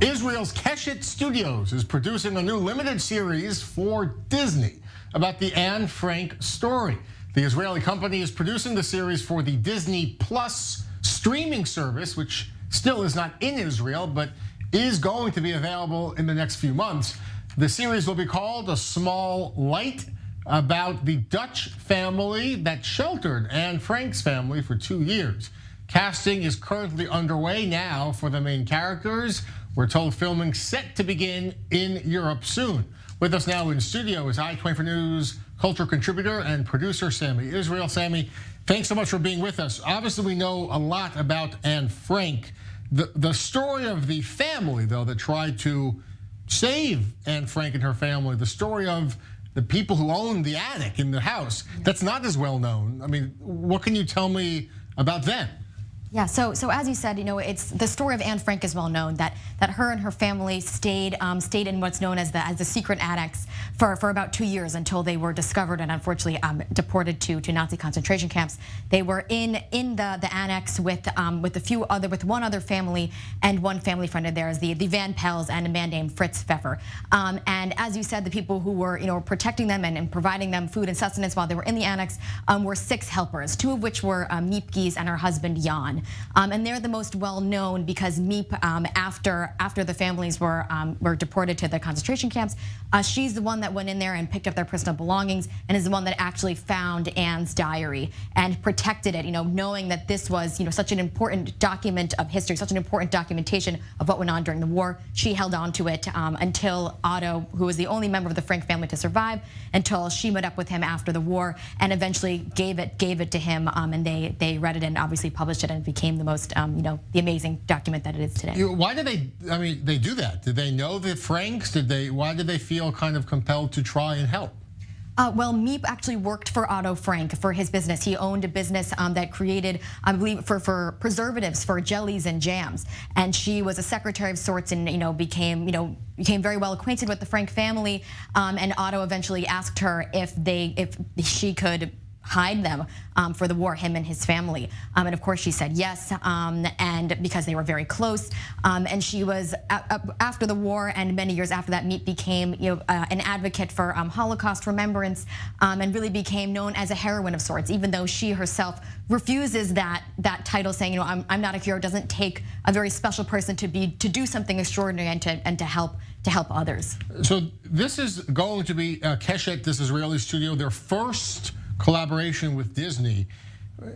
Israel's Keshet Studios is producing a new limited series for Disney about the Anne Frank story. The Israeli company is producing the series for the Disney Plus streaming service, which still is not in Israel, but is going to be available in the next few months. The series will be called A Small Light, about the Dutch family that sheltered Anne Frank's family for 2 years. Casting is currently underway now for the main characters. We're told filming set to begin in Europe soon. With us now in studio is I-24 News culture contributor and producer Sami Israel. Sami, thanks so much for being with us. Obviously, we know a lot about Anne Frank. The story of the family, though, that tried to save Anne Frank and her family, the story of the people who owned the attic in the house, that's not as well known. I mean, what can you tell me about them? Yeah, so as you said, it's the story of Anne Frank is well known, that her and her family stayed in what's known as the secret annex for about 2 years until they were discovered and unfortunately deported to Nazi concentration camps. They were in the annex with one other family and one family friend of theirs, the Van Pels, and a man named Fritz Pfeffer. And as you said, the people who were protecting them and providing them food and sustenance while they were in the annex were 6 helpers, 2 of which were Miep and her husband Jan. And they're the most well known because Miep, after the families were deported to the concentration camps, she's the one that went in there and picked up their personal belongings and is the one that actually found Anne's diary and protected it, knowing that this was such an important document of history, such an important documentation of what went on during the war. She held on to it until Otto, who was the only member of the Frank family to survive, until she met up with him after the war and eventually gave it to him, and they read it and obviously published it, and became the most, the amazing document that it is today. Why did they do that? Did they know the Franks? Why did they feel kind of compelled to try and help? Well, Miep actually worked for Otto Frank for his business. He owned a business that created, I believe, for preservatives for jellies and jams. And she was a secretary of sorts, and became very well acquainted with the Frank family. And Otto eventually asked her if she could hide them for the war, him and his family. And of course she said yes, and because they were very close. And she was, after the war and many years after that, Miep became an advocate for Holocaust remembrance, and really became known as a heroine of sorts, even though she herself refuses that title, saying, I'm not a hero. It doesn't take a very special person to do something extraordinary and to help others. So this is going to be Keshet, this Israeli studio, their first collaboration with Disney.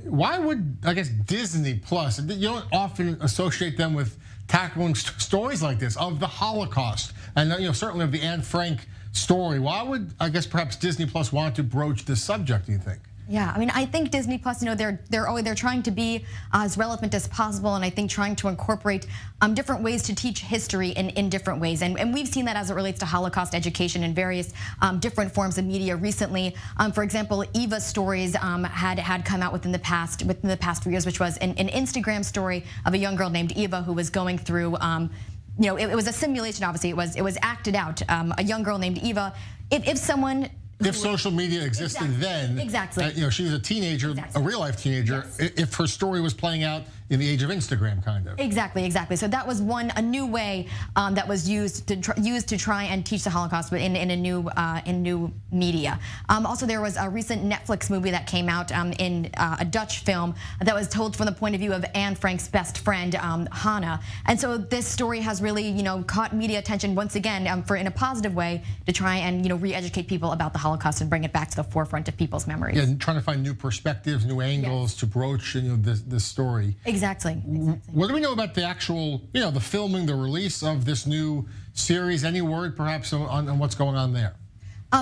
Why would, I guess, Disney Plus? You don't often associate them with tackling stories like this of the Holocaust and certainly of the Anne Frank story. Why would, I guess, perhaps Disney Plus want to broach this subject, do you think? Yeah, I mean, I think Disney Plus, they're trying to be as relevant as possible, and I think trying to incorporate different ways to teach history in different ways, and we've seen that as it relates to Holocaust education in various different forms of media recently. For example, Eva stories had come out within the past few years, which was an Instagram story of a young girl named Eva who was going through. It was a simulation. Obviously, it was acted out. A young girl named Eva. If social media existed then, exactly. She was a teenager, a real life teenager. Yes. If her story was playing out in the age of Instagram, kind of. Exactly. So that was a new way that was used to try and teach the Holocaust, but in new media. Also, there was a recent Netflix movie that came out in a Dutch film that was told from the point of view of Anne Frank's best friend, Hannah. And so this story has really, caught media attention once again in a positive way to try and re-educate people about the Holocaust and bring it back to the forefront of people's memories. Yeah, and trying to find new perspectives, new angles to broach this story. Exactly. What do we know about the actual, the filming, the release of this new series? Any word perhaps on what's going on there?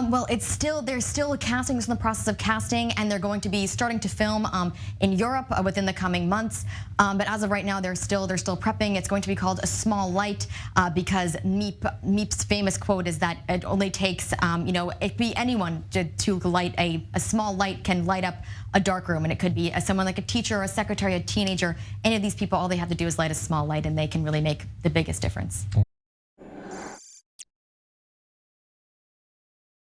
Well, they're still casting, in the process of casting, and they're going to be starting to film in Europe within the coming months. But as of right now, they're still prepping. It's going to be called A Small Light because Miep's famous quote is that it only takes, it could be anyone to light a small light can light up a dark room, and it could be someone like a teacher, a secretary, a teenager. Any of these people, all they have to do is light a small light, and they can really make the biggest difference.